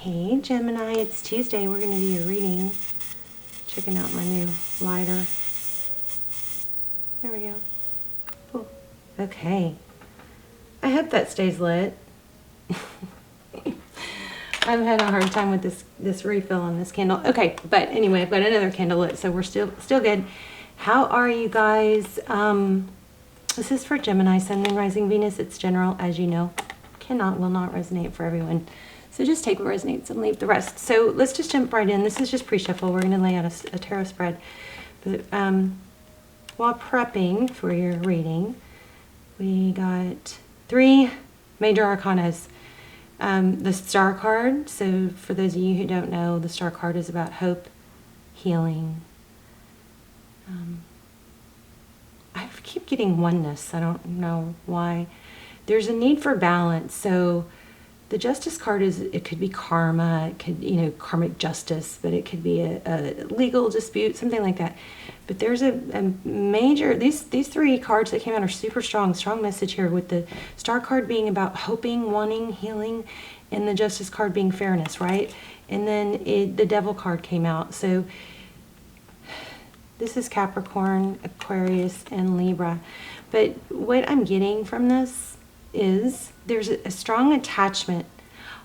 Hey Gemini, it's Tuesday. We're going to do your reading. Checking out my new lighter. There we go. Cool. Okay. I hope that stays lit. I've had a hard time with this refill on this candle. Okay, but anyway, I've got another candle lit, so we're still good. How are you guys? This is for Gemini, Sun, Moon, Rising, Venus. It's general, as you know. Will not resonate for everyone. So just take what resonates and leave the rest. So let's just jump right in. This is just pre-shuffle. We're going to lay out a tarot spread. But while prepping for your reading, we got 3 major arcanas. The Star card. So for those of you who don't know, the Star card is about hope, healing. I keep getting oneness. I don't know why. There's a need for balance. So the Justice card it could be karma, it could, karmic justice, but it could be a legal dispute, something like that. But there's a major, these 3 cards that came out are super strong message here, with the Star card being about hoping, wanting, healing, and the Justice card being fairness, right? And then the Devil card came out. So this is Capricorn, Aquarius, and Libra. But what I'm getting from this is there's a strong attachment,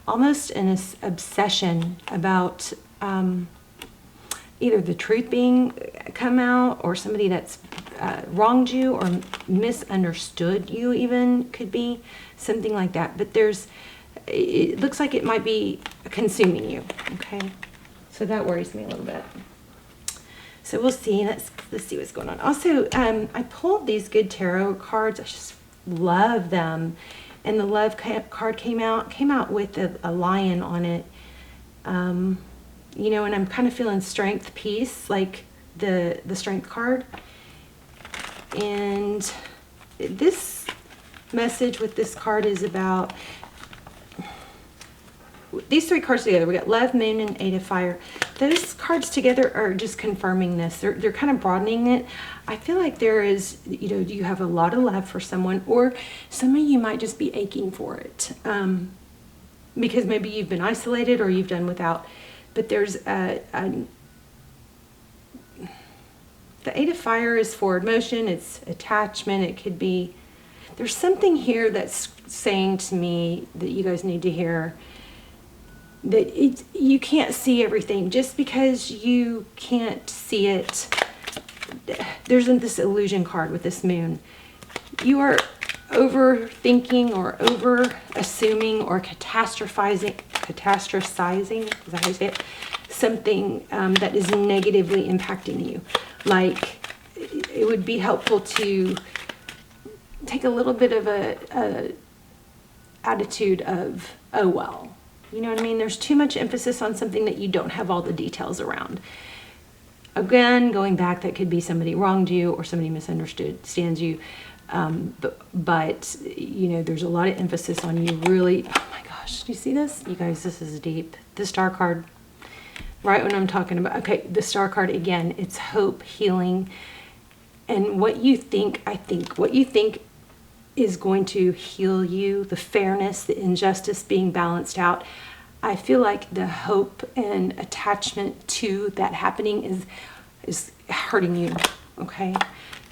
almost an obsession about either the truth being come out, or somebody that's wronged you or misunderstood you, even could be something like that. But it looks like it might be consuming you. Okay, so that worries me a little bit. So we'll see. Let's see what's going on. Also, I pulled these good tarot cards. I just love them. And the Love card came out with a lion on it. And I'm kind of feeling strength, peace, like the Strength card. And this message with this card is about these 3 cards together. We got Love, Moon, and 8 of Fire. Those cards together are just confirming this. They're kind of broadening it. I feel like there is, you have a lot of love for someone, or some of you might just be aching for it. Because maybe you've been isolated or you've done without. But there's the 8 of Fire is forward motion. It's attachment. It could be, there's something here that's saying to me that you guys need to hear. That you can't see everything. Just because you can't see it, there's this illusion card with this moon. You are overthinking or over assuming or catastrophizing, is that how you say it? Something that is negatively impacting you. Like, it would be helpful to take a little bit of a attitude of, oh well. You know what I mean? There's too much emphasis on something that you don't have all the details around. Again, going back, that could be somebody wronged you or somebody misunderstands you. But there's a lot of emphasis on you really, oh my gosh, do you see this? You guys, this is deep. The Star card, right when I'm talking about, okay, the Star card, again, it's hope, healing, and what you think, what you think is going to heal you, the fairness, the injustice being balanced out. I feel like the hope and attachment to that happening is hurting you, okay?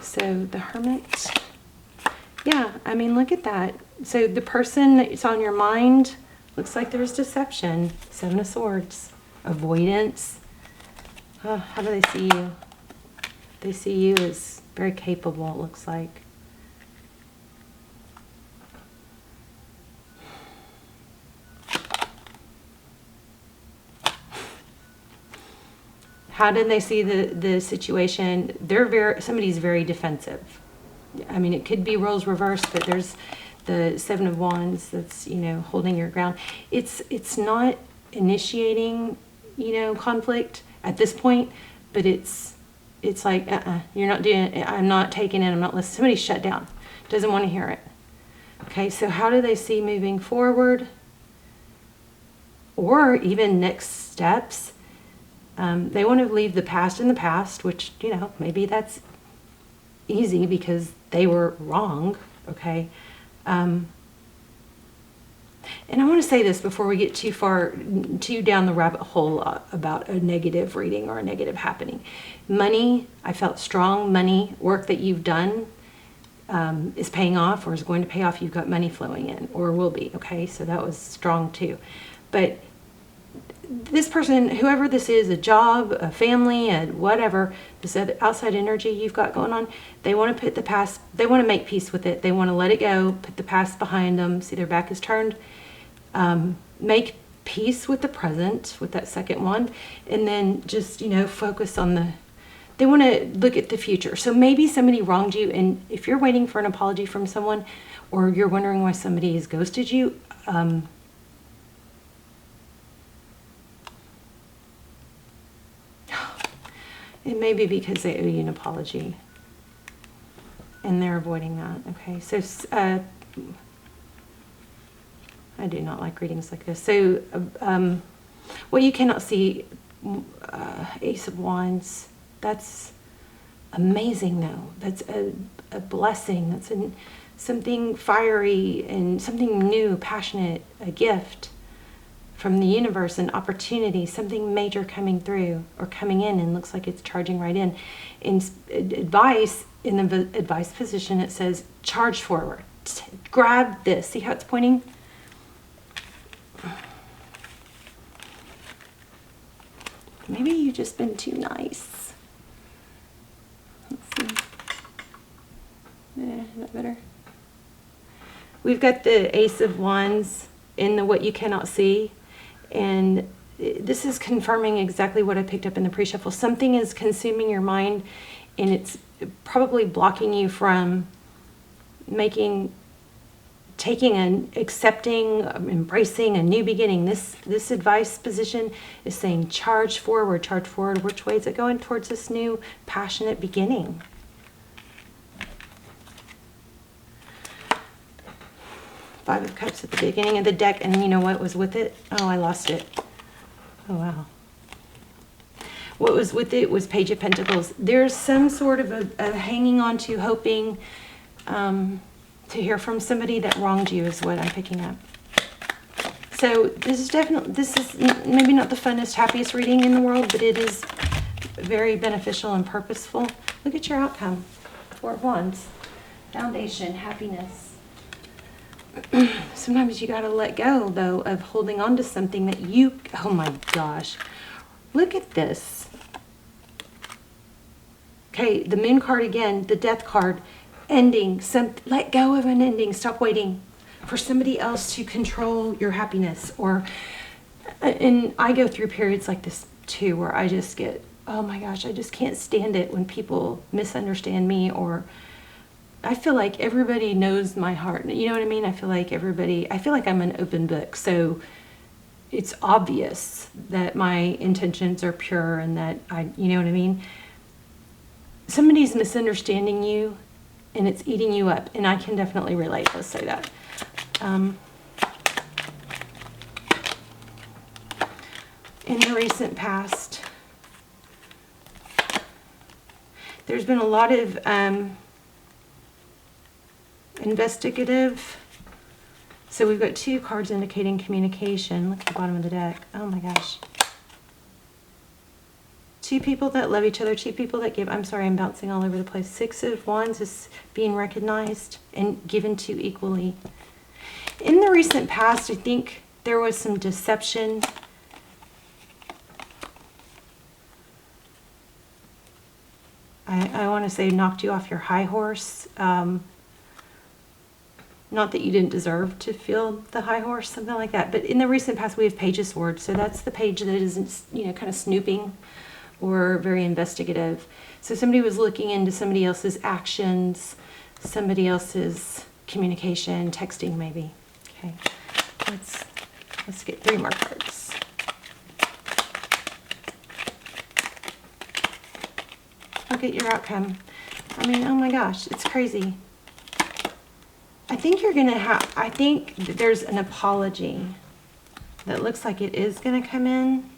So the Hermit, yeah, I mean, look at that. So the person that's on your mind, looks like there's deception. 7 of Swords, avoidance. Oh, how do they see you? They see you as very capable, it looks like. How did they see the situation? Somebody's very defensive. I mean, it could be roles reversed, but there's the 7 of Wands that's, holding your ground. It's not initiating, conflict at this point, but it's like, you're not doing it. I'm not taking it. I'm not listening. Somebody's shut down. Doesn't want to hear it. Okay, so how do they see moving forward? Or even next steps? They want to leave the past in the past, which, maybe that's easy because they were wrong, okay? And I want to say this before we get too down the rabbit hole about a negative reading or a negative happening. Money, I felt strong money, work that you've done is paying off or is going to pay off. You've got money flowing in or will be, okay? So that was strong too. But this person, whoever this is, a job, a family, a whatever, this outside energy you've got going on, they want to put the past, they want to make peace with it. They want to let it go, put the past behind them, see their back is turned, make peace with the present, with that second one, and then just, you know, focus on the, they want to look at the future. So maybe somebody wronged you, and if you're waiting for an apology from someone, or you're wondering why somebody has ghosted you, it may be because they owe you an apology and they're avoiding that. Okay, so I do not like readings like this. So what you cannot see, Ace of Wands, that's amazing though. That's a blessing. That's something fiery and something new, passionate, a gift from the universe, an opportunity, something major coming through or coming in, and looks like it's charging right in. In advice, in the advice position, it says charge forward, grab this. See how it's pointing? Maybe you've just been too nice. Let's see. Is that better? We've got the Ace of Wands in the what you cannot see. And this is confirming exactly what I picked up in the pre-shuffle. Something is consuming your mind, and it's probably blocking you from accepting, embracing a new beginning. This advice position is saying charge forward, charge forward. Which way is it going? Towards this new passionate beginning. Five of Cups at the beginning of the deck, and you know what was with it? Oh, I lost it. Oh, wow. What was with it was Page of Pentacles. There's some sort of a hanging on to, hoping to hear from somebody that wronged you is what I'm picking up. So this is maybe not the funnest, happiest reading in the world, but it is very beneficial and purposeful. Look at your outcome. Four of Wands. Foundation, happiness. Sometimes you got to let go, though, of holding on to something that you, oh my gosh, look at this. Okay, the Moon card again, the Death card, ending, let go of an ending, stop waiting for somebody else to control your happiness. Or, and I go through periods like this too, where I just get, oh my gosh, I just can't stand it when people misunderstand me, or I feel like everybody knows my heart. You know what I mean? I feel like I'm an open book. So it's obvious that my intentions are pure and that you know what I mean? Somebody's misunderstanding you and it's eating you up. And I can definitely relate. Let's say that. In the recent past, there's been a lot of investigative. So we've got two cards indicating communication. Look at the bottom of the deck. Oh my gosh. Two people that love each other, two people that give. I'm sorry, I'm bouncing all over the place. Six of Wands is being recognized and given to equally. In the recent past, I think there was some deception. I want to say knocked you off your high horse. Not that you didn't deserve to feel the high horse, something like that. But in the recent past, we have Page of Swords. So that's the page that isn't, you know, kind of snooping or very investigative. So somebody was looking into somebody else's actions, somebody else's communication, texting maybe. Okay, let's get three more cards. Look at your outcome. I mean, oh my gosh, it's crazy. I think you're gonna have, I think there's an apology that looks like it is gonna come in.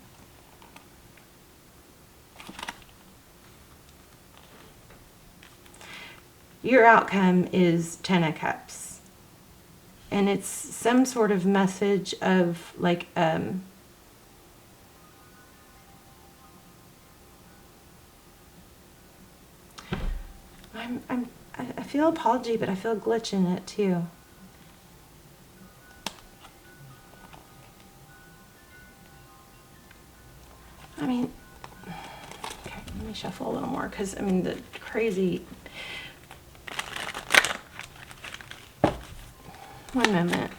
Your outcome is 10 of Cups. And it's some sort of message of like, I feel apology, but I feel a glitch in it too. I mean, okay, let me shuffle a little more, because I mean the crazy. One moment.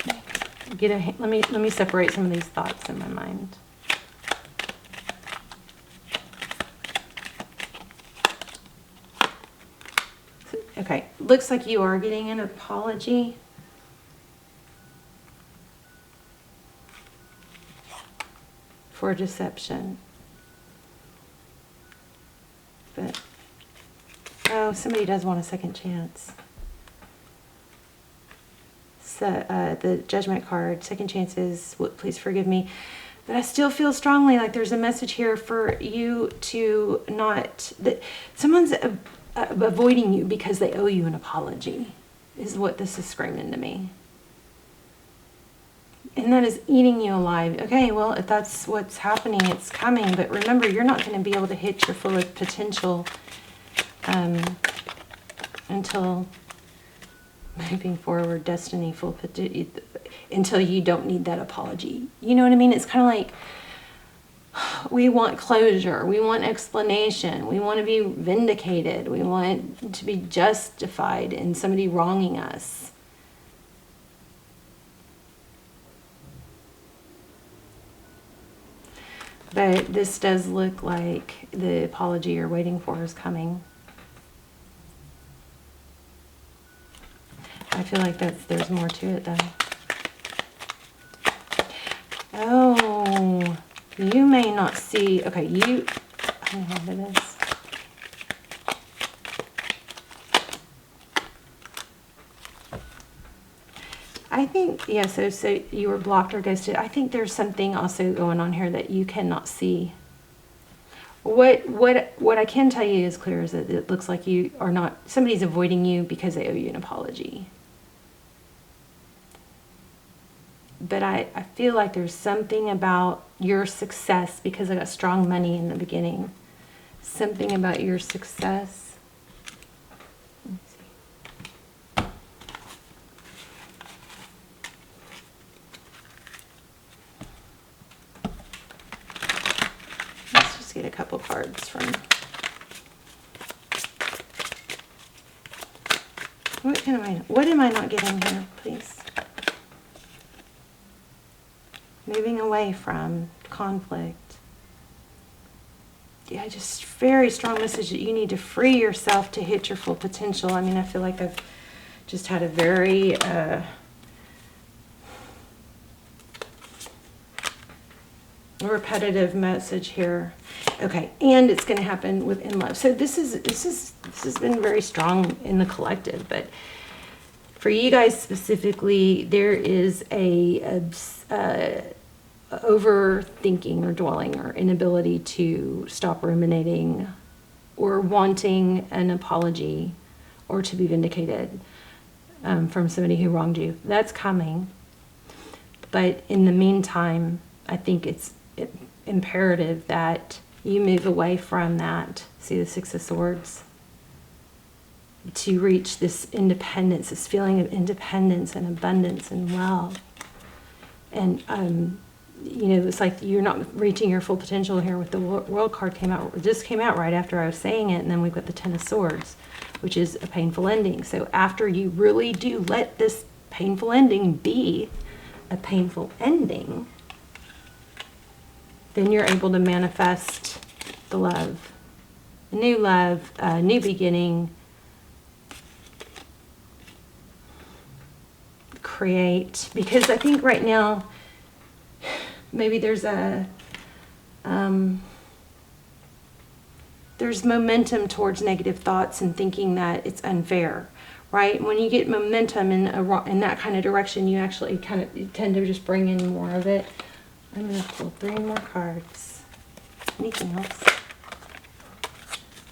Let me separate some of these thoughts in my mind. Okay, looks like you are getting an apology. For deception. But, oh, somebody does want a second chance. So, the Judgment card, second chances, please forgive me. But I still feel strongly like there's a message here for you to not, that someone's avoiding you because they owe you an apology, is what this is screaming to me. And that is eating you alive. Okay, well, if that's what's happening, it's coming. But remember, you're not going to be able to hit your full potential until moving forward, destiny, until you don't need that apology. You know what I mean? It's kind of like we want closure. We want explanation. We want to be vindicated. We want to be justified in somebody wronging us. But this does look like the apology you're waiting for is coming. I feel like there's more to it though. Oh, you may not see, okay, I have this. I think, yeah, so you were blocked or ghosted. I think there's something also going on here that you cannot see. What I can tell you is clear is that it looks like you are not, somebody's avoiding you because they owe you an apology. But I feel like there's something about your success, because I got strong money in the beginning. Something about your success. Let me see. Let's just get a couple cards from. What am I not getting here, please? Moving away from conflict. Yeah, just very strong message that you need to free yourself to hit your full potential. I mean, I feel like I've just had a very repetitive message here. Okay, and it's going to happen within love. So this has been very strong in the collective, but for you guys specifically, there is a overthinking or dwelling or inability to stop ruminating or wanting an apology or to be vindicated from somebody who wronged you. That's coming. But in the meantime, I think it's imperative that you move away from that. See the Six of Swords? To reach this independence, this feeling of independence and abundance and wealth. And, you know, it's like you're not reaching your full potential here with the World card came out. It just came out right after I was saying it. And then we've got the Ten of Swords, which is a painful ending. So after you really do let this painful ending be a painful ending, then you're able to manifest the love. A new love, a new beginning. Create, because I think right now maybe there's there's momentum towards negative thoughts and thinking that it's unfair, right? When you get momentum in that kind of direction, you actually you tend to just bring in more of it. I'm going to pull 3 more cards. Anything else?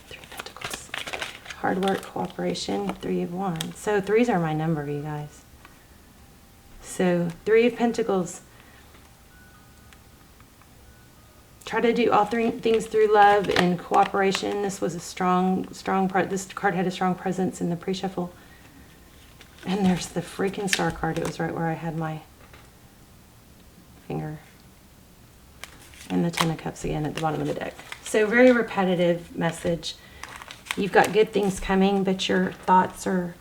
3 of Pentacles. Hard work, cooperation, 3 of Wands. So 3s are my number, you guys. So 3 of Pentacles. Try to do all 3 things through love and cooperation. This was a this card had a strong presence in the pre-shuffle. And there's the freaking Star card. It was right where I had my finger. And the Ten of Cups again at the bottom of the deck. So very repetitive message. You've got good things coming, but your thoughts are,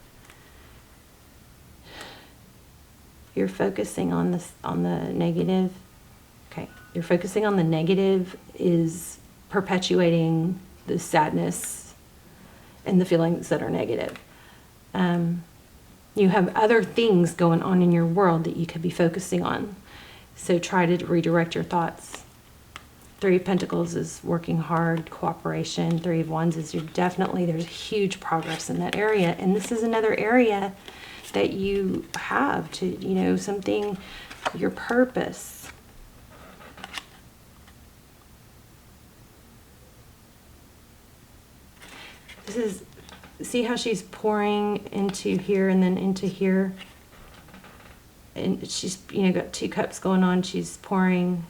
you're focusing on the negative. Okay, you're focusing on the negative is perpetuating the sadness and the feelings that are negative. You have other things going on in your world that you could be focusing on. So try to redirect your thoughts. 3 of Pentacles is working hard, cooperation. 3 of Wands is there's huge progress in that area. And this is another area that you have to, you know, something, your purpose. This is, see how she's pouring into here and then into here? And she's, you know, got 2 cups going on. She's pouring.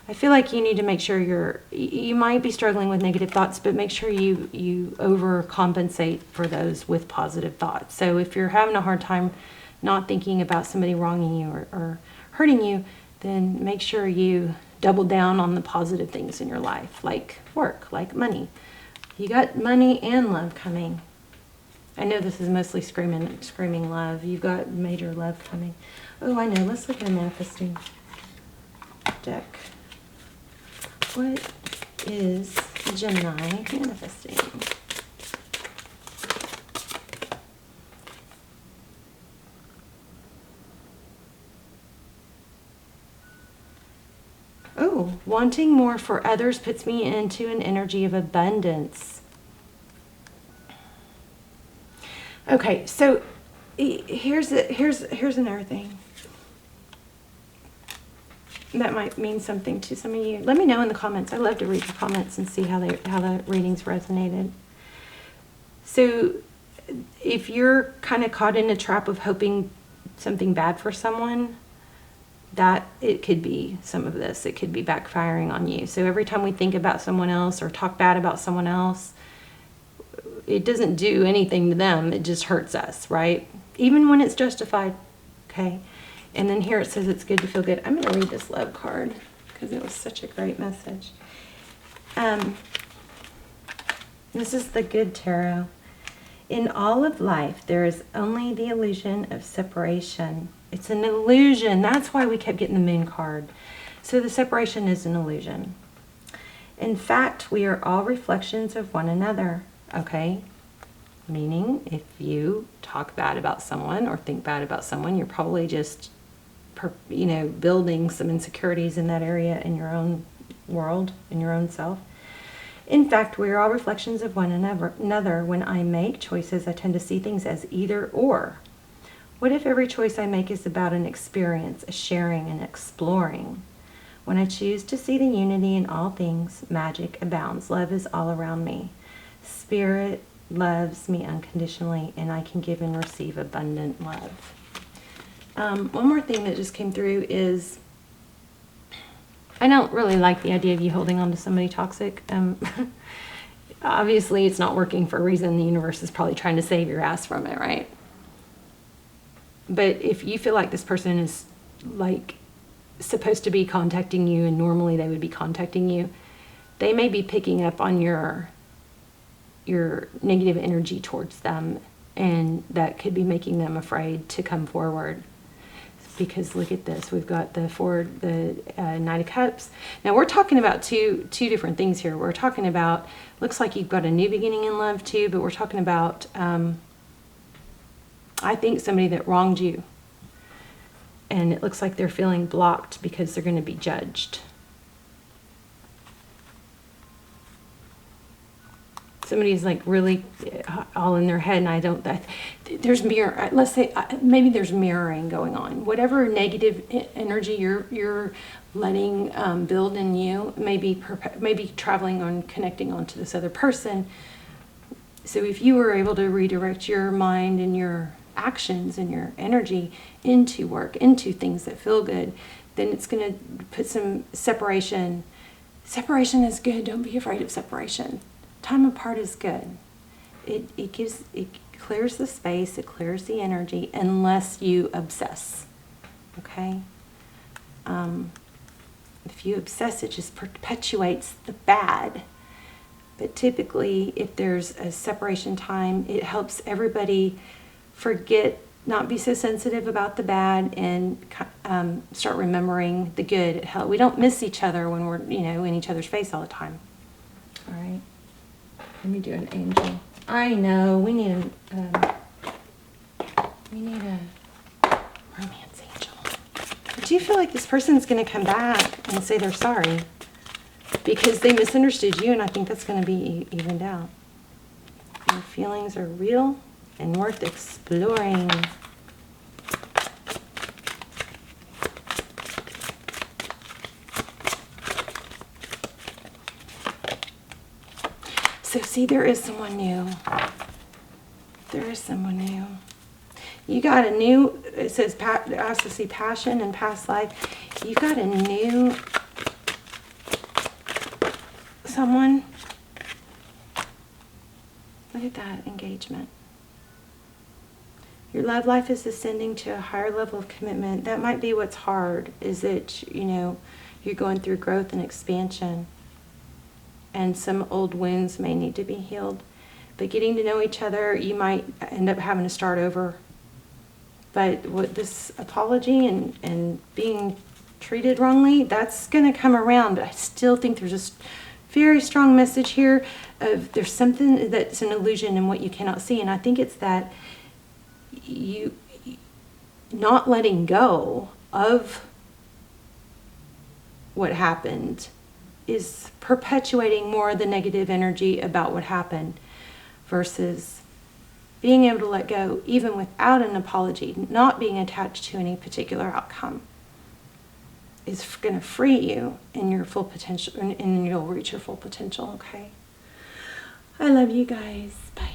I feel like you need to make sure you might be struggling with negative thoughts, but make sure you overcompensate for those with positive thoughts. So if you're having a hard time not thinking about somebody wronging you or hurting you, then make sure you double down on the positive things in your life, like work, like money. You got money and love coming. I know this is mostly screaming love. You've got major love coming. Oh, I know. Let's look at a manifesting deck. What is Gemini manifesting? Oh, wanting more for others puts me into an energy of abundance. Okay, so here's another thing that might mean something to some of you. Let me know in the comments. I love to read the comments and see how the readings resonated. So if you're kind of caught in a trap of hoping something bad for someone, that it could be some of this. It could be backfiring on you. So every time we think about someone else or talk bad about someone else, it doesn't do anything to them. It just hurts us, right? Even when it's justified, okay? And then here it says it's good to feel good. I'm going to read this love card because it was such a great message. This is the Good Tarot. In all of life, there is only the illusion of separation. It's an illusion. That's why we kept getting the Moon card. So the separation is an illusion. In fact, we are all reflections of one another, okay? Meaning, if you talk bad about someone or think bad about someone, you're probably just, you know, building some insecurities in that area in your own world, in your own self. In fact, we are all reflections of one another. When I make choices, I tend to see things as either or. What if every choice I make is about an experience, a sharing, and exploring? When I choose to see the unity in all things, magic abounds. Love is all around me. Spirit loves me unconditionally, and I can give and receive abundant love. One more thing that just came through is, I don't really like the idea of you holding on to somebody toxic. Obviously, it's not working for a reason. The universe is probably trying to save your ass from it, right? But if you feel like this person is like supposed to be contacting you and normally they would be contacting you, they may be picking up on your negative energy towards them, and that could be making them afraid to come forward. Because look at this, we've got the Knight of Cups. Now we're talking about two different things here. We're talking about, looks like you've got a new beginning in love too, but we're talking about, I think somebody that wronged you. And it looks like they're feeling blocked because they're going to be judged. Somebody's like really all in their head, and I don't, there's mirror, let's say, maybe there's mirroring going on. Whatever negative energy you're letting build in you, maybe traveling on, connecting onto this other person. So if you were able to redirect your mind and your actions and your energy into work, into things that feel good, then it's going to put some separation. Separation is good. Don't be afraid of separation. Time apart is good. It clears the space, it clears the energy, unless you obsess. Okay? If you obsess, it just perpetuates the bad. But typically, if there's a separation time, it helps everybody forget, not be so sensitive about the bad, and start remembering the good. We don't miss each other when we're, in each other's face all the time. All right. Let me do an angel. I know we need a romance angel. I do feel like this person's going to come back and say they're sorry because they misunderstood you, and I think that's going to be evened out. Your feelings are real and worth exploring. So see, there is someone new. There is someone new. You got a new, it says, I also see passion and past life. You got a new someone. Look at that engagement. Your love life is ascending to a higher level of commitment. That might be what's hard, is that, you're going through growth and expansion. And some old wounds may need to be healed. But getting to know each other, you might end up having to start over. But with this apology and being treated wrongly, that's going to come around. But I still think there's a very strong message here of there's something that's an illusion in what you cannot see. And I think it's that you not letting go of what happened is perpetuating more of the negative energy about what happened, versus being able to let go even without an apology, not being attached to any particular outcome, is going to free you in your full potential, and you'll reach your full potential. Okay? I love you guys. Bye.